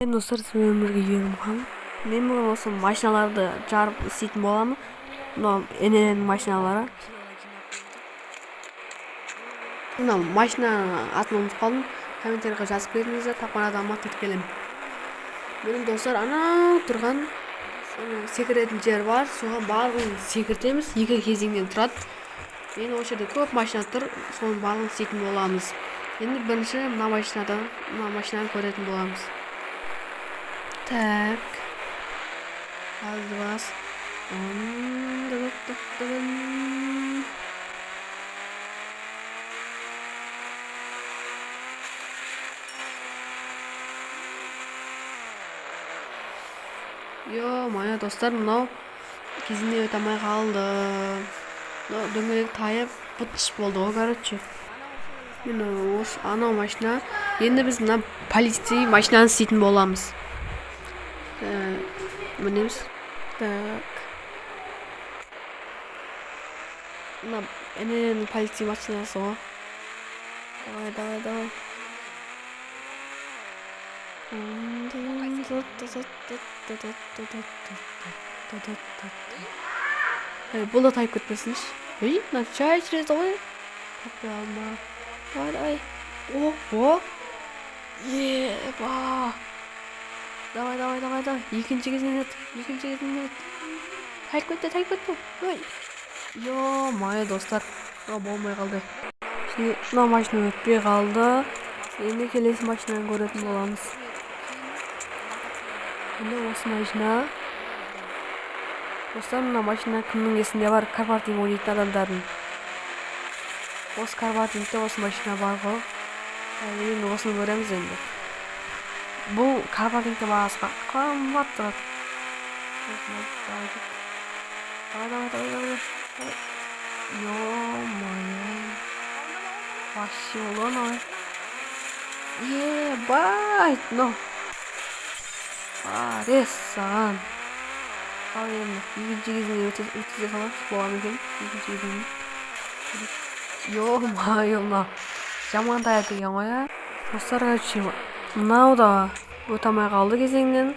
Достар, сізбен бірге Ерімхан. Мен бүгін осы машиналарды жарып істейтін боламын. Мынау ененің машиналары. Мынау машина атын ұмытып қалдым. Комментарийға жазып беріңіздер, тапқан адамға тырт келемін. Менің достар, анау тұрған секіретін жер бар. Соған барлығын секіртеміз. 2 кезеңнен тұрады. Мен осы жерде көп машина тұр. Соның барлығын істейтін боламыз. Енді бірінші мына машинаны көретін боламыз. Так. Раз. Мая достар, мынау кезінде өте алмай қалды. Дөңгелек тайып бұтыш болды ғой, короче. Осы анау машина. Енді біз мына полицей машинаны істейтін боламыз. Мінеміз. Так. Мына ененің полицей машинасы ғой. Давай. Бұл да тайып кетпесінші. Мына чай ішіреді ғой. Таппай алма. Давай. О. Еба. Давай. Екінші кезінен өт. Тайып кетті. Мая достар. Болмай қалды. Мына машина өтпей қалды. Енді келесі машинаны көретін боламыз. Енді осы машина. Достар, мына машина кімнің есінде бар? Карпартинг ойнайтын адамдардың. Осы карпартингте осы машина бар ғой. Енді осыны көреміз енді. Бұл карпартингте бағасы қымбат тұрады. Давай. Вообще олон. Ебать, Арес саған. Ал енді, екінші кезіне өтізе қаламыз, болған екен, екінші кезіне. Мына жаман таяқ деген ғой, ә. Достар, мынау да өте алмай қалды кезеңнен.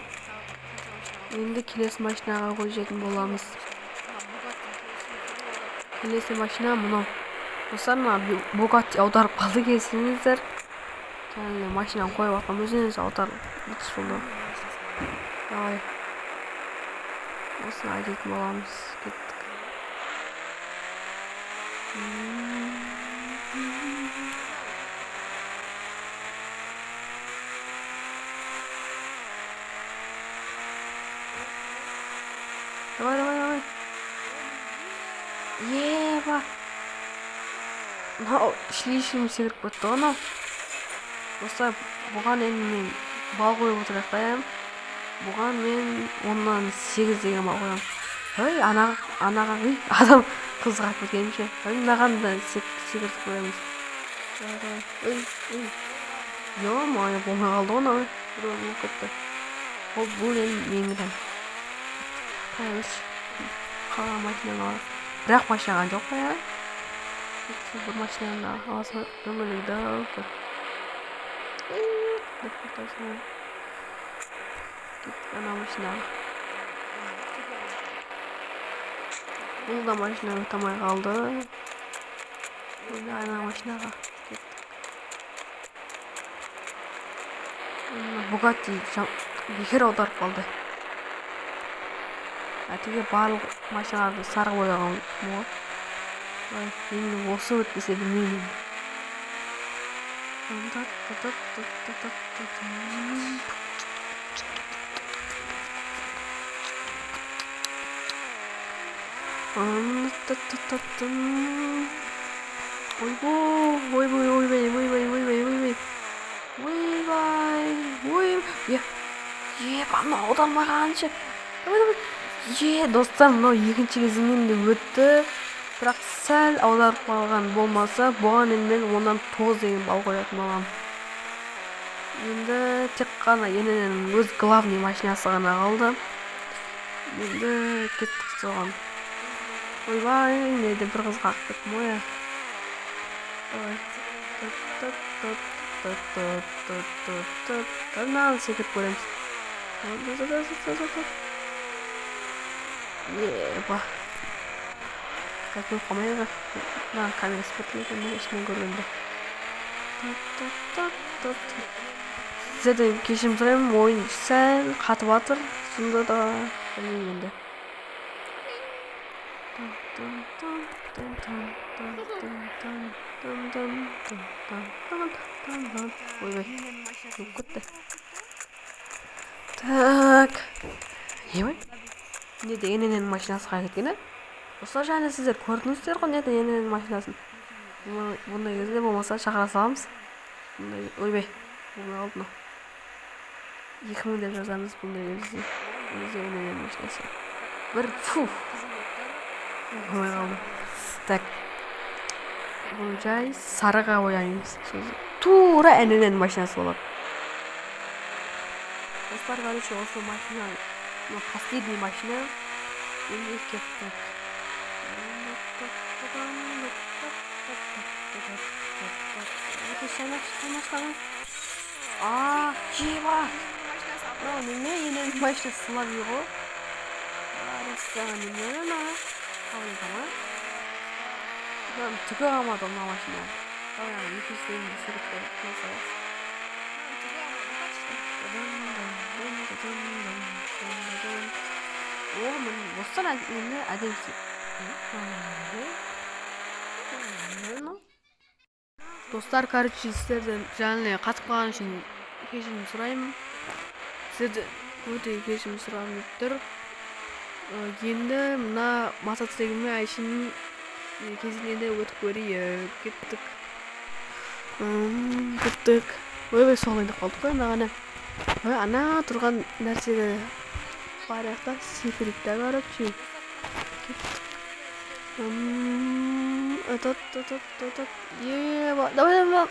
Енді келесі машинаға көшетін боламыз. Келесі машина мынау. Достар, Bugatti аударып қалды, келсеңіздер. Машинаны қойып атқан өзінен аударып өтіш болды. Давай. Осыны айтетін боламыз. Кеттік. Давай. Еба. Мынау шлишім секіріп кетті ғой. Достар, бұған енді мен бал қойып отырайық та. Бұған мен 10-нан 8 деген бал қоям. Анаға адам қызғап кеткенше. Мынаған да секіріп қоямыз. Мая болмай қалды ғой. Бұл кетті. Бұл енді менің. Қала машинаны алып. Бірақ машинаға жоқ қоя. Бір машинаны аласы дөңгелегі алып. Ана машинаға. Бұл да машина өтамай қалды. Ана машинаға кеттік. Bugatti бекер аударып қалды. Әтеге барлық машиналарды сары бояған ғой. Енді осы өтпесе білмеймін. Ана аудармағаншы. Достар, мынау екінші кезеңнен де өтті. Бірақ сәл аударып қалған болмаса, бұған енді мен 10-нан 9 деген бал қоятын болам. Енді тек қана ененің өз главный машинасы ғана қалды. Енді кеттік соған. Неді бір қызға ақтып мойы. Мынаны секіріп көреміз. Еба. Как болып қалмайға. Мына камерасы біткен екен, ішінен көргенде. Сіздерден кешірім сұраймын, ойын сәл қатып жатыр. Сонда да білмеймін енді. Ой-ой, жоқ кетті. Так. Ой, не де ененің машинасыға кеткен, ә? Осылар жаңа сіздер көрдіңіздер ғой, не де ененің машинасын. Бұндай кезде болмаса шақыра саламыз. Ойбай, болмай қалды мынау. 2000 деп жазамыз бұндай кезде. Өзі ененің машинасы. Бір фу. Болмай қалды. Так. Бұл жай сарыға ойаймыз. Тура ененің машинасы болады. Достар, короче, осы машина, последний машина. Енді кеттік. Кеба! Неме ененің машинасы сылап үй ғой? Арыстан, неме ма? Қабыл қама? Түгі қамады ұмна машина. Қабыл 200 дейін сүйріп көріп қылсалас. Мен осыдан әдемі әдемсі. Достар, короче, сіздерден жаңылы қатып қалған үшін кешірім сұраймын. Сіздерді өте кешірім сұрағым деп тұр. Енді мына мотоцикліме айшының кезінде өтіп көрейік. Кеттік. Ой, солайда қалдық қой, ана. Ана тұрған нәрсеге баряқта секретті, короче. Еба, давай.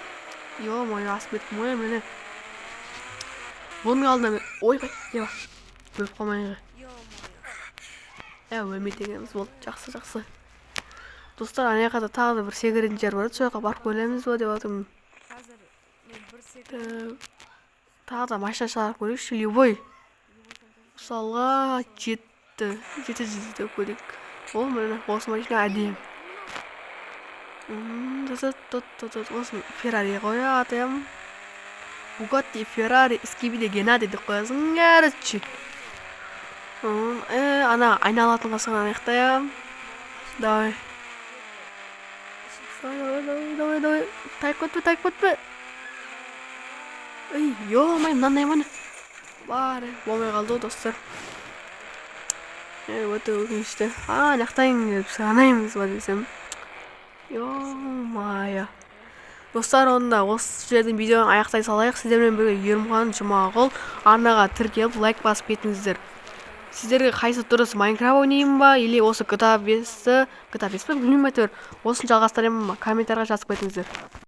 Ё-моё, асып кеттім ғой мені. Бұның алдына ойбай, еба. Өліп қалмайынғы. Өлмейді дегеніміз болды. Жақсы. Достар, ана жақта тағы да бір секіретін жер бар. Сояққа барып көреміз ба деп жатырмын. Тағы да машина шығарып көрейікші, любой. Мысалға 700 деп көрейік. Ол мені осы машина әдем. Осы Феррари қоя атайым. Bugatti, Ferrari, Skibidi, Gennady деп қоясың, короче. Ана айналатын қасыңнан аяқтайым. Давай. Тайып көтпе. Ё-май, мынандай маны. Бары, болмай қалды, достар. Өте өкінішті. Аяқтайын деп сағанаймыз ба десем. Ё-май. Достар, онда осы жердің видеоны аяқтай салайық. Сіздермен бірге Ермұхан Жұмағұл арнаға тіркеліп лайк басып кетіңіздер. Сіздерге қайсы дұрыс, Майнкрафт ойнайын ба, или осы GTA 5 білмеймін әйтеуір. Осын жалғастырамын ба, комментарияға жазып кетіңіздер.